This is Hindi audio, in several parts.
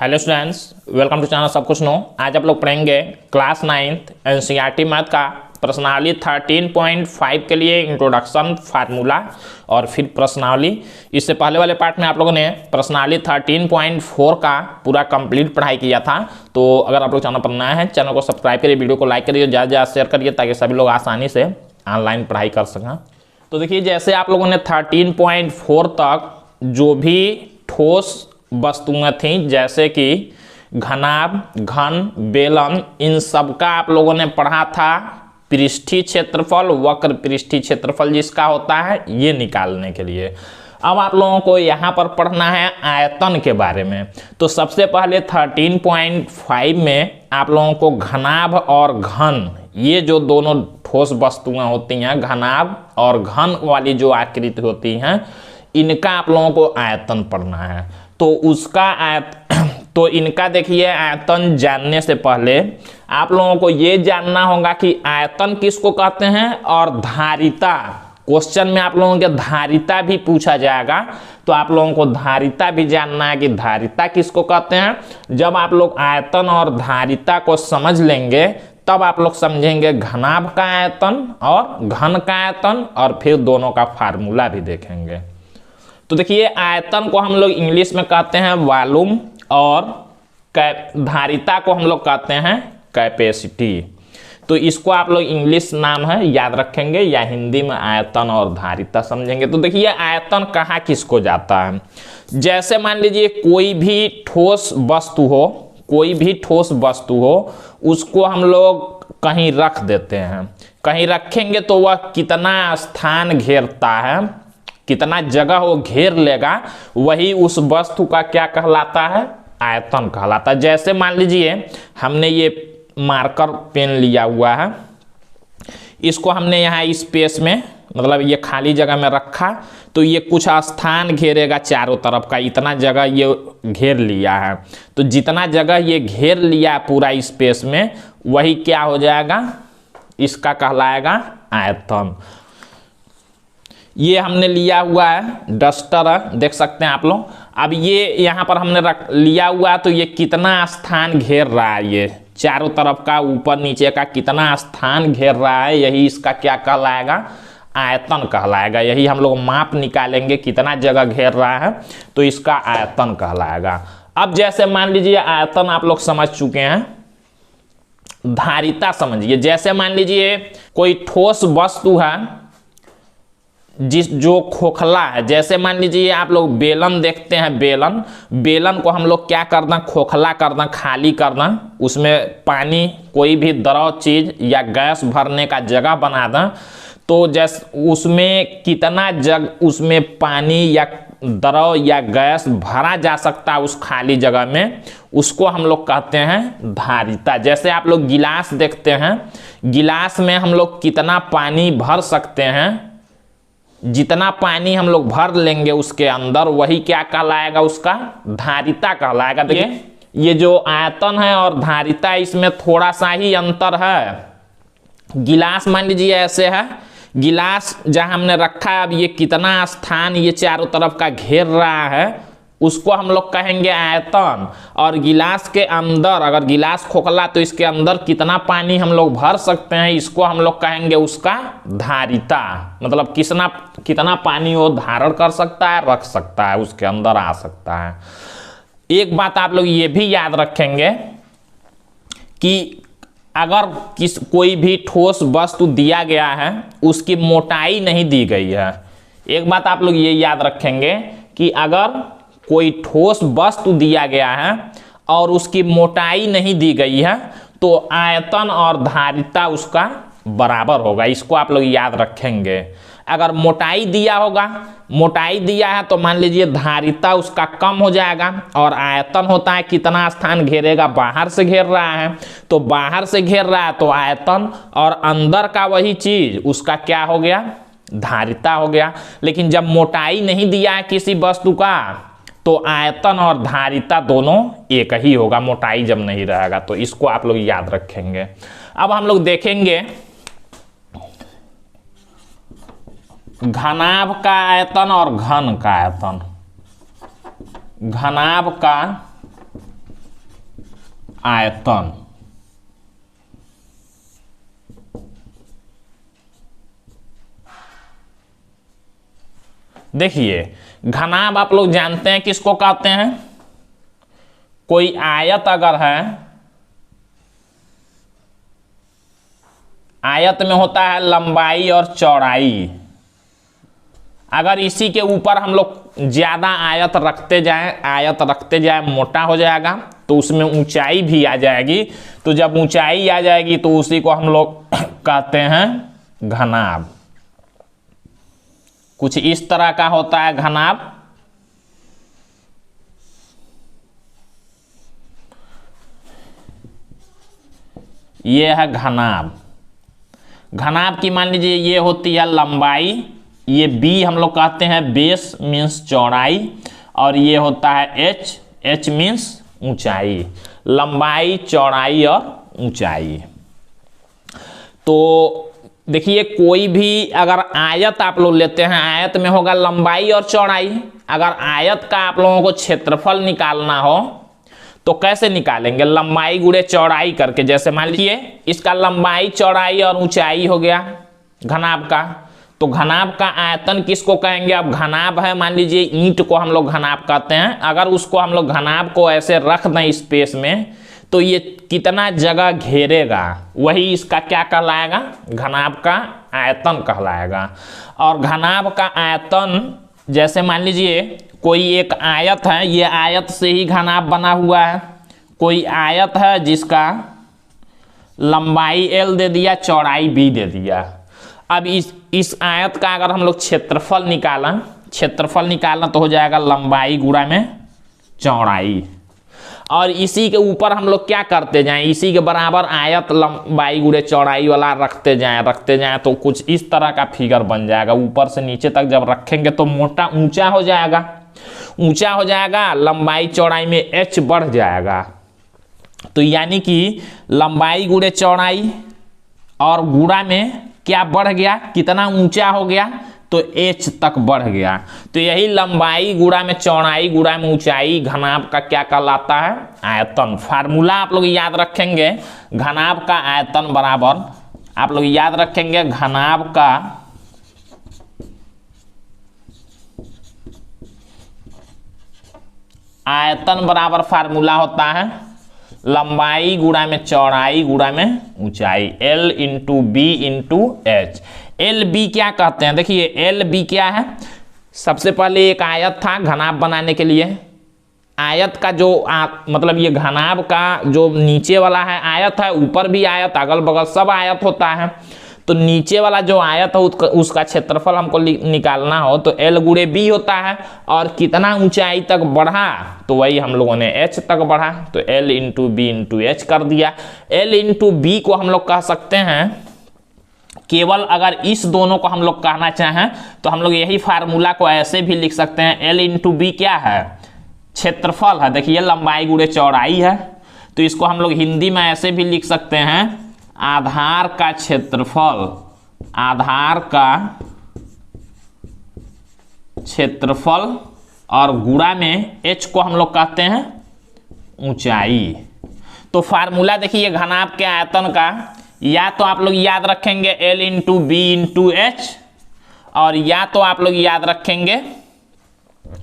Hello students, welcome to channel सब कुछ नो। आज आप लोग पढ़ेंगे क्लास 9th एनसीईआरटी मैथ का प्रश्नावली 13.5 के लिए इंट्रोडक्शन फार्मूला और फिर प्रश्नावली। इससे पहले वाले पार्ट में आप लोगों ने प्रश्नावली 13.4 का पूरा कंप्लीट पढ़ाई किया था। तो अगर आप लोग चैनल पर नए हैं, चैनल को सब्सक्राइब करिए, वीडियो को लाइक करिए, ज़्यादा से ज़्यादा शेयर करिए ताकि सभी लोग आसानी से ऑनलाइन पढ़ाई कर सकें। तो देखिए, जैसे आप लोगों ने 13.4 तक जो भी ठोस वस्तुएं थी जैसे कि घनाभ, घन, बेलन, इन सब का आप लोगों ने पढ़ा था। पृष्ठीय क्षेत्रफल, वक्र पृष्ठीय क्षेत्रफल जिसका होता है, ये निकालने के लिए अब आप लोगों को यहाँ पर पढ़ना है आयतन के बारे में। तो सबसे पहले 13.5 में आप लोगों को घनाभ और घन, ये जो दोनों ठोस वस्तुएं होती हैं, घनाभ और घन वाली जो आकृति होती हैं, इनका आप लोगों को आयतन पढ़ना है। तो उसका तो इनका देखिए, आयतन जानने से पहले आप लोगों को ये जानना होगा कि आयतन किसको कहते हैं और धारिता। क्वेश्चन में आप लोगों के धारिता भी पूछा जाएगा, तो आप लोगों को धारिता भी जानना है कि धारिता किसको कहते हैं। जब आप लोग आयतन और धारिता को समझ लेंगे तब आप लोग समझेंगे घनाभ का आयतन और घन का आयतन, और फिर दोनों का फार्मूला भी देखेंगे। तो देखिए, आयतन को हम लोग इंग्लिश में कहते हैं वॉल्यूम और धारिता को हम लोग कहते हैं कैपेसिटी। तो इसको आप लोग इंग्लिश नाम है याद रखेंगे, या हिंदी में आयतन और धारिता समझेंगे। तो देखिए, आयतन कहाँ किसको जाता है। जैसे मान लीजिए कोई भी ठोस वस्तु हो, कोई भी ठोस वस्तु हो, उसको हम लोग कहीं रख देते हैं। कहीं रखेंगे तो वह कितना स्थान घेरता है, कितना जगह वो घेर लेगा, वही उस वस्तु का क्या कहलाता है, आयतन कहलाता है। जैसे मान लीजिए हमने ये मार्कर पेन लिया हुआ है, इसको हमने यहाँ स्पेस में, मतलब ये खाली जगह में रखा, तो ये कुछ स्थान घेरेगा चारों तरफ का, इतना जगह ये घेर लिया है। तो जितना जगह ये घेर लिया पूरा स्पेस में, वही क्या हो जाएगा, इसका कहलाएगा आयतन। ये हमने लिया हुआ है डस्टर है, देख सकते हैं आप लोग। अब ये यहाँ पर हमने रख लिया हुआ है, तो ये कितना स्थान घेर रहा है, ये चारों तरफ का, ऊपर नीचे का कितना स्थान घेर रहा है, यही इसका क्या कहलाएगा, आयतन कहलाएगा। यही हम लोग माप निकालेंगे कितना जगह घेर रहा है, तो इसका आयतन कहलाएगा। अब जैसे मान लीजिए आयतन आप लोग समझ चुके हैं, धारिता समझिए। जैसे मान लीजिए कोई ठोस वस्तु है जो खोखला है, जैसे मान लीजिए आप लोग बेलन देखते हैं, बेलन को हम लोग क्या करना, खोखला करना, खाली करना, उसमें पानी, कोई भी द्रव चीज या गैस भरने का जगह बना दें। तो जैसे उसमें कितना उसमें पानी या द्रव या गैस भरा जा सकता है उस खाली जगह में, उसको हम लोग कहते हैं धारिता। जैसे आप लोग गिलास देखते हैं, गिलास में हम लोग कितना पानी भर सकते हैं, जितना पानी हम लोग भर लेंगे उसके अंदर, वही क्या कहलाएगा, उसका धारिता कहलाएगा। देखिए, ये जो आयतन है और धारिता, इसमें थोड़ा सा ही अंतर है। गिलास मान लीजिए ऐसे है, गिलास जहां हमने रखा है, अब ये कितना स्थान ये चारों तरफ का घेर रहा है, उसको हम लोग कहेंगे आयतन। और गिलास के अंदर, अगर गिलास खोखला, तो इसके अंदर कितना पानी हम लोग भर सकते हैं, इसको हम लोग कहेंगे उसका धारिता। मतलब कितना पानी वो धारण कर सकता है, रख सकता है, उसके अंदर आ सकता है। एक बात आप लोग ये भी याद रखेंगे कि अगर कोई भी ठोस वस्तु दिया गया है, उसकी मोटाई नहीं दी गई है। एक बात आप लोग ये याद रखेंगे कि अगर कोई ठोस वस्तु दिया गया है और उसकी मोटाई नहीं दी गई है, तो आयतन और धारिता उसका बराबर होगा। इसको आप लोग याद रखेंगे। अगर मोटाई दिया होगा, मोटाई दिया है, तो मान लीजिए धारिता उसका कम हो जाएगा, और आयतन होता है कितना स्थान घेरेगा, बाहर से घेर रहा है, तो बाहर से घेर रहा है तो आयतन, और अंदर का वही चीज उसका क्या हो गया, धारिता हो गया। लेकिन जब मोटाई नहीं दिया है किसी वस्तु का, तो आयतन और धारिता दोनों एक ही होगा, मोटाई जब नहीं रहेगा। तो इसको आप लोग याद रखेंगे। अब हम लोग देखेंगे घनाभ का आयतन और घन का आयतन। घनाभ का आयतन। देखिए घनाभ आप लोग जानते हैं किसको कहते हैं, कोई आयत अगर है, आयत में होता है लंबाई और चौड़ाई, अगर इसी के ऊपर हम लोग ज्यादा आयत रखते जाएं मोटा हो जाएगा तो उसमें ऊंचाई भी आ जाएगी, तो जब ऊंचाई आ जाएगी तो उसी को हम लोग कहते हैं घनाभ। कुछ इस तरह का होता है घनाभ। ये है घनाभ। घनाभ की मान लीजिए ये होती है लंबाई, ये बी हम लोग कहते हैं बेस मीन्स चौड़ाई, और ये होता है एच, एच मीन्स ऊंचाई, लंबाई चौड़ाई और ऊंचाई। तो देखिए कोई भी अगर आयत आप लोग लेते हैं, आयत में होगा लंबाई और चौड़ाई। अगर आयत का आप लोगों को क्षेत्रफल निकालना हो तो कैसे निकालेंगे, लंबाई गुणे चौड़ाई करके। जैसे मान लीजिए इसका लंबाई चौड़ाई और ऊंचाई हो गया घनाभ का, तो घनाभ का आयतन किसको कहेंगे, अब घनाभ है मान लीजिए ईंट को हम लोग घनाभ कहते हैं, अगर उसको हम लोग घनाभ को ऐसे रख दें स्पेस में तो ये कितना जगह घेरेगा, वही इसका क्या कहलाएगा, घनाभ का आयतन कहलाएगा। और घनाभ का आयतन जैसे मान लीजिए कोई एक आयत है, ये आयत से ही घनाभ बना हुआ है, कोई आयत है जिसका लंबाई L दे दिया, चौड़ाई B दे दिया। अब इस आयत का अगर हम लोग क्षेत्रफल निकालना तो हो जाएगा लंबाई गुणा में चौड़ाई, और इसी के ऊपर हम लोग क्या करते जाएं, इसी के बराबर आयत लंबाई गुणे चौड़ाई वाला रखते जाएं तो कुछ इस तरह का फिगर बन जाएगा। ऊपर से नीचे तक जब रखेंगे तो मोटा ऊंचा हो जाएगा, लंबाई चौड़ाई में h बढ़ जाएगा। तो यानी कि लंबाई गुणे चौड़ाई और गुणा में क्या बढ़ गया, कितना ऊंचा हो गया, तो h तक बढ़ गया। तो यही लंबाई गुणा में चौड़ाई गुणा में ऊंचाई घनाभ का क्या कहलाता है, आयतन। फार्मूला आप लोग याद रखेंगे, घनाभ का आयतन बराबर, आप लोग याद रखेंगे घनाभ का आयतन बराबर फार्मूला होता है लंबाई गुणा में चौड़ाई गुणा में ऊंचाई, L into B into H. L B क्या कहते हैं, देखिए एल बी क्या है, सबसे पहले एक आयत था घनाभ बनाने के लिए, आयत का जो मतलब ये घनाभ का जो नीचे वाला है आयत है, ऊपर भी आयत, अगल बगल सब आयत होता है, तो नीचे वाला जो आयत है उसका क्षेत्रफल हमको निकालना हो तो L गुणे B होता है, और कितना ऊंचाई तक बढ़ा तो वही हम लोगों ने h तक बढ़ा, तो L into B into H कर दिया। L इंटू बी को हम लोग कह सकते हैं, केवल अगर इस दोनों को हम लोग कहना चाहें तो हम लोग यही फार्मूला को ऐसे भी लिख सकते हैं, L इंटू बी क्या है, क्षेत्रफल है, देखिए लंबाई गुणे चौड़ाई है, तो इसको हम लोग हिंदी में ऐसे भी लिख सकते हैं, आधार का क्षेत्रफल, आधार का क्षेत्रफल और गुणा में h को हम लोग कहते हैं ऊंचाई। तो फार्मूला देखिए घनाभ के आयतन का, या तो आप लोग याद रखेंगे L into B into H, और या तो आप लोग याद रखेंगे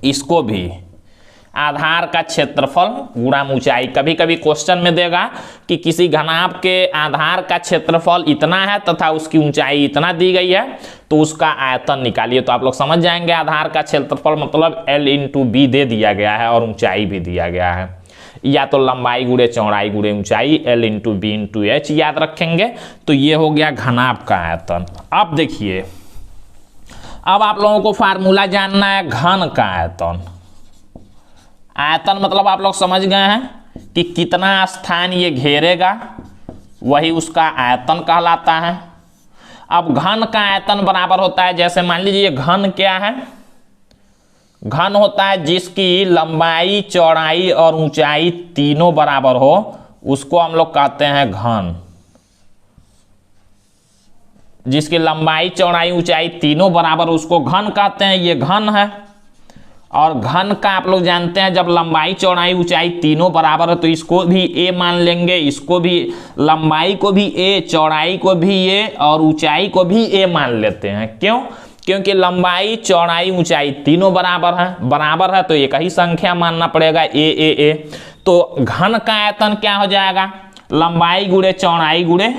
इसको भी, आधार का क्षेत्रफल गुणा ऊंचाई। कभी कभी क्वेश्चन में देगा कि किसी घनाभ के आधार का क्षेत्रफल इतना है तथा उसकी ऊंचाई इतना दी गई है तो उसका आयतन निकालिए, तो आप लोग समझ जाएंगे आधार का क्षेत्रफल मतलब L इंटू बी दे दिया गया है और ऊंचाई भी दिया गया है, या तो लंबाई गुणे चौड़ाई गुणे ऊंचाई L into B into H याद रखेंगे, तो ये हो गया घनाभ का आयतन। अब देखिए, अब आप लोगों को फार्मूला जानना है घन का आयतन। आयतन मतलब आप लोग समझ गए हैं कि कितना स्थान ये घेरेगा, वही उसका आयतन कहलाता है। अब घन का आयतन बराबर होता है, जैसे मान लीजिए घन क्या है, घन होता है जिसकी लंबाई चौड़ाई और ऊंचाई तीनों बराबर हो, उसको हम लोग कहते हैं घन। जिसकी लंबाई चौड़ाई ऊंचाई तीनों बराबर उसको घन कहते हैं, ये घन है। और घन का आप लोग जानते हैं जब लंबाई चौड़ाई ऊंचाई तीनों बराबर है तो इसको भी a मान लेंगे, इसको भी लंबाई को भी a, चौड़ाई को भी a और ऊंचाई को भी a मान लेते हैं। क्यों? क्योंकि लंबाई चौड़ाई ऊंचाई तीनों बराबर है तो एक ही संख्या मानना पड़ेगा a। तो घन का आयतन क्या हो जाएगा? लंबाई गुणे चौड़ाई गुणे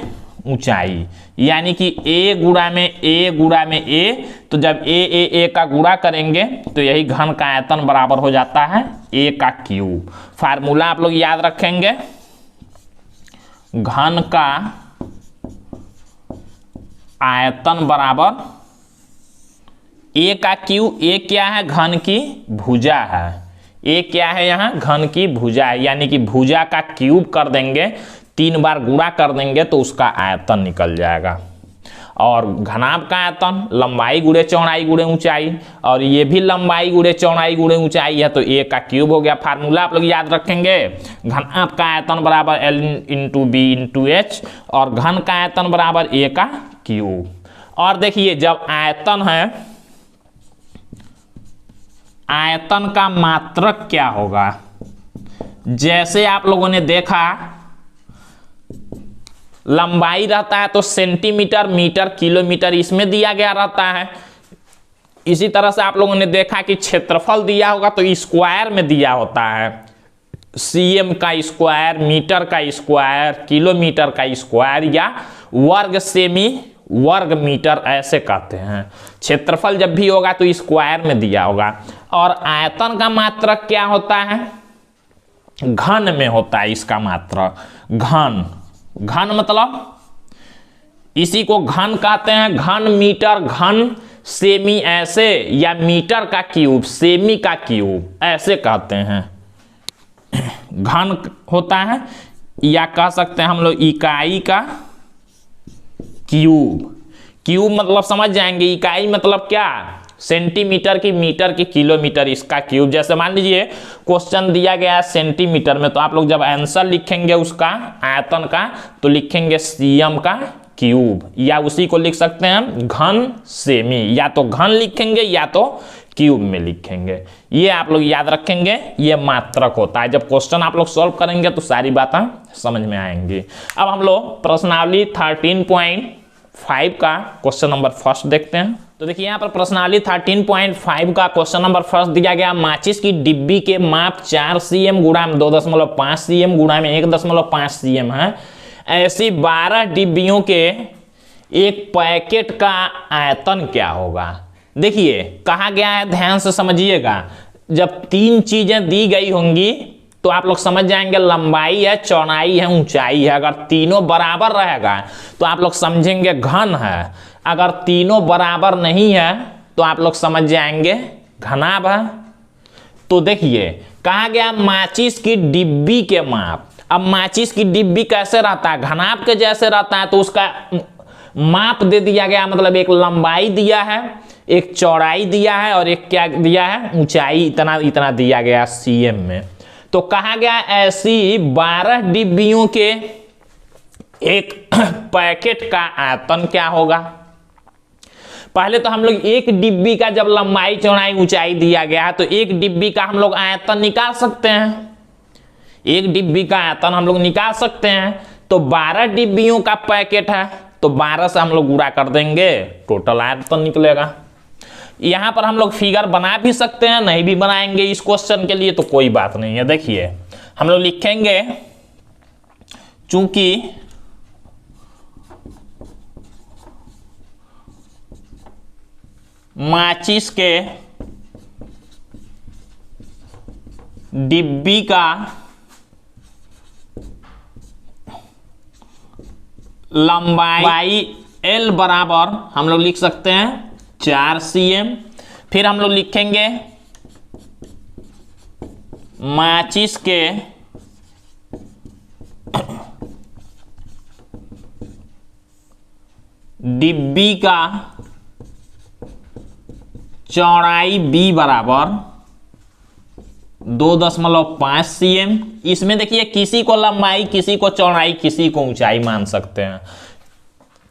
ऊंचाई, यानी कि a गुणा में a, तो जब a का गुणा करेंगे तो यही घन का आयतन बराबर हो जाता है a का क्यूब। फार्मूला आप लोग याद रखेंगे, घन का आयतन बराबर a का क्यूब। a क्या है? घन की भुजा है। a क्या है? यहाँ घन की भुजा है, यानी कि भुजा का क्यूब कर देंगे, 3 बार गुणा कर देंगे तो उसका आयतन निकल जाएगा। और घनाभ का आयतन लंबाई गुणे चौड़ाई गुणे ऊंचाई, और ये भी लंबाई गुणे चौड़ाई गुणे ऊंचाई है तो a का क्यूब हो गया। फार्मूला आप लोग याद रखेंगे, घनाभ का आयतन बराबर L into B into H, और घन का आयतन बराबर a का क्यूब। और देखिए जब आयतन है, आयतन का मात्रक क्या होगा? जैसे आप लोगों ने देखा लंबाई रहता है तो सेंटीमीटर, मीटर, किलोमीटर इसमें दिया गया रहता है। इसी तरह से आप लोगों ने देखा कि क्षेत्रफल दिया होगा तो स्क्वायर में दिया होता है, सीएम का स्क्वायर, मीटर का स्क्वायर, किलोमीटर का स्क्वायर, या वर्ग सेमी, वर्ग मीटर ऐसे कहते हैं। क्षेत्रफल जब भी होगा तो स्क्वायर में दिया होगा। और आयतन का मात्रक क्या होता है? घन में होता है इसका मात्रक। घन मतलब इसी को घन कहते हैं, घन मीटर, घन सेमी ऐसे, या मीटर का क्यूब, सेमी का क्यूब ऐसे कहते हैं। घन होता है, या कह सकते हैं हम लोग इकाई का क्यूब। क्यूब मतलब समझ जाएंगे, इकाई मतलब क्या? सेंटीमीटर की, मीटर की, किलोमीटर, इसका क्यूब। जैसे मान लीजिए क्वेश्चन दिया गया है सेंटीमीटर में, तो आप लोग जब आंसर लिखेंगे उसका आयतन का तो लिखेंगे सीएम का क्यूब, या उसी को लिख सकते हैं घन सेमी, या तो घन लिखेंगे या तो क्यूब में लिखेंगे। ये आप लोग याद रखेंगे, ये मात्रक होता है। जब क्वेश्चन आप लोग सॉल्व करेंगे तो सारी बातें समझ में आएंगी। अब हम लोग प्रश्नावली 13.5 का क्वेश्चन नंबर फर्स्ट देखते हैं। तो देखिए यहाँ पर प्रश्नावली 13.5 का क्वेश्चन नंबर फर्स्ट दिया गया, माचिस की डिब्बी के माप 4 cm गुणा में 2.5 cm गुणा में 1.5 cm है। ऐसी 12 डिब्बियों के एक पैकेट का आयतन क्या होगा? देखिए कहा गया है, ध्यान से समझिएगा, जब 3 चीजें दी गई होंगी तो आप लोग समझ जाएंगे लंबाई है, चौड़ाई है, ऊंचाई है। अगर तीनों बराबर रहेगा तो आप लोग समझेंगे घन है, अगर तीनों बराबर नहीं है तो आप लोग समझ जाएंगे घनाभ है। तो देखिए कहा गया माचिस की डिब्बी के माप। अब माचिस की डिब्बी कैसे रहता है? घनाभ के जैसे रहता है, तो उसका माप दे दिया गया, मतलब एक लंबाई दिया है, एक चौड़ाई दिया है, और एक क्या दिया है? ऊंचाई, इतना इतना दिया गया सीएम में। तो कहा गया ऐसी 12 डिब्बियों के एक पैकेट का आयतन क्या होगा? पहले तो हम लोग एक डिब्बी का जब लंबाई चौड़ाई ऊंचाई दिया गया है तो एक डिब्बी का हम लोग आयतन निकाल सकते हैं, एक डिब्बी का आयतन हम लोग निकाल सकते हैं। तो 12 डिब्बियों का पैकेट है तो 12 से हम लोग गुणा कर देंगे, टोटल आयतन निकलेगा। यहां पर हम लोग फिगर बना भी सकते हैं, नहीं भी बनाएंगे इस क्वेश्चन के लिए तो कोई बात नहीं है। देखिए हम लोग लिखेंगे, चूंकि माचिस के डिब्बी का लंबाई L बराबर हम लोग लिख सकते हैं 4 cm। फिर हम लोग लिखेंगे माचिस के डिब्बी का चौड़ाई B बराबर 2.5 cm। इसमें देखिए किसी को लंबाई, किसी को चौड़ाई, किसी को ऊंचाई मान सकते हैं।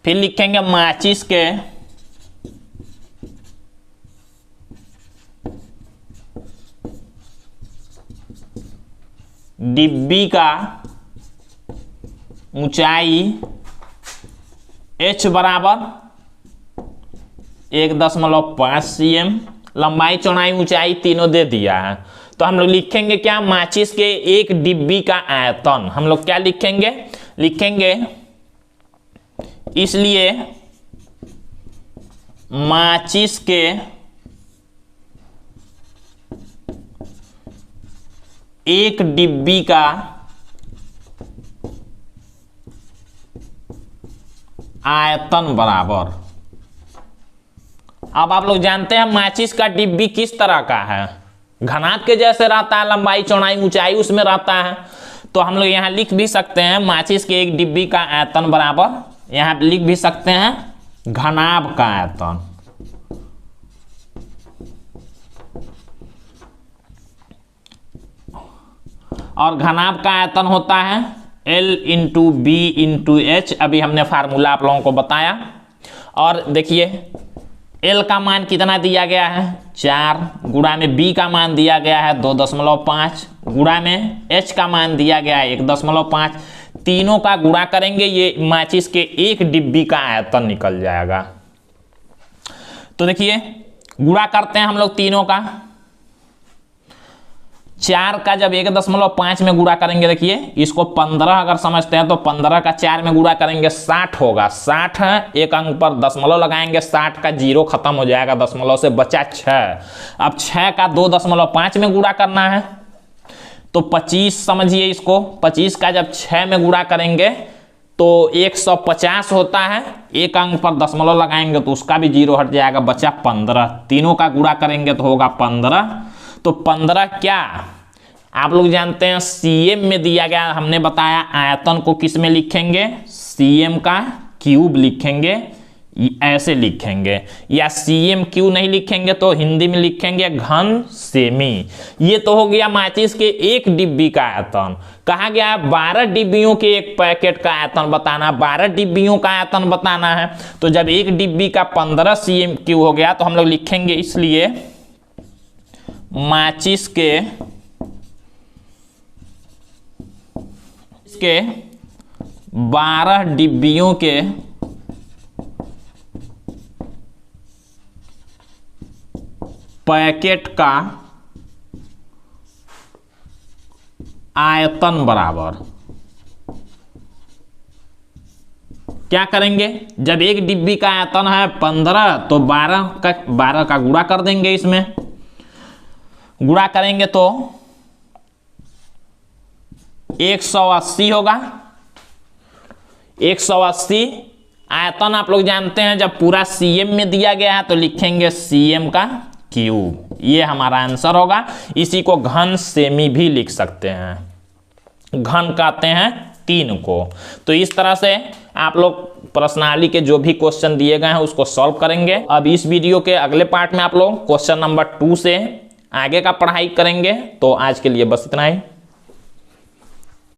फिर लिखेंगे माचिस के डिब्बी का ऊंचाई h बराबर 1.5 cm, लंबाई चौड़ाई ऊंचाई तीनों दे दिया है। तो हम लोग लिखेंगे क्या, माचिस के एक डिब्बी का आयतन। हम लोग क्या लिखेंगे इसलिए माचिस के एक डिब्बी का आयतन बराबर। अब आप लोग जानते हैं माचिस का डिब्बी किस तरह का है, घनाभ के जैसे रहता है, लंबाई चौड़ाई ऊंचाई उसमें रहता है। तो हम लोग यहां लिख भी सकते हैं माचिस के एक डिब्बी का आयतन बराबर, यहां लिख भी सकते हैं घनाभ का आयतन। और घनाभ का आयतन होता है L into B into H. अभी हमने फार्मूला आप लोगों को बताया। और देखिए L का मान कितना दिया गया है 4, गुणा में B का मान दिया गया है 2.5, गुणा में H का मान दिया गया है 1.5। तीनों का गुणा करेंगे, ये माचिस के एक डिब्बी का आयतन निकल जाएगा। तो देखिए गुणा करते हैं हम लोग तीनों का। 4 का जब 1.5 में गुणा करेंगे, देखिए इसको 15 अगर समझते हैं तो 15 का 4 में गुणा करेंगे 60 होगा। 60 है, एक अंक पर दशमलव लगाएंगे, 60 का 0 खत्म हो जाएगा, दशमलव से बचा 6। अब 6 का 2.5 में गुणा करना है तो 25 समझिए इसको। 25 का जब 6 में गुणा करेंगे तो 150 होता है, एक अंक पर दशमलव लगाएंगे तो उसका भी 0 हट जाएगा, बचा 15। तीनों का गुणा करेंगे तो होगा 15। तो 15 क्या आप लोग जानते हैं cm में दिया गया, हमने बताया आयतन को किस में लिखेंगे, cm का क्यूब लिखेंगे, ऐसे लिखेंगे। या cm क्यूब नहीं लिखेंगे तो हिंदी में लिखेंगे घन सेमी। ये तो हो गया माचिस के एक डिब्बी का आयतन। कहा गया 12 डिब्बियों के एक पैकेट का आयतन बताना, 12 डिब्बियों का आयतन बताना है। तो जब एक डिब्बी का 15 cm क्यूब हो गया तो हम लोग लिखेंगे इसलिए माचिस के 12 डिब्बियों के पैकेट का आयतन बराबर। क्या करेंगे, जब एक डिब्बी का आयतन है 15 तो 12 का गुणा कर देंगे, इसमें गुणा करेंगे तो 180 होगा। 180 आयतन आप लोग जानते हैं जब पूरा cm में दिया गया है तो लिखेंगे cm का क्यूब। ये हमारा आंसर होगा। इसी को घन सेमी भी लिख सकते हैं, घन कहते हैं 3 को। तो इस तरह से आप लोग प्रश्नावली के जो भी क्वेश्चन दिए गए हैं उसको सॉल्व करेंगे। अब इस वीडियो के अगले पार्ट में आप लोग क्वेश्चन नंबर 2 से आगे का पढ़ाई करेंगे। तो आज के लिए बस इतना ही।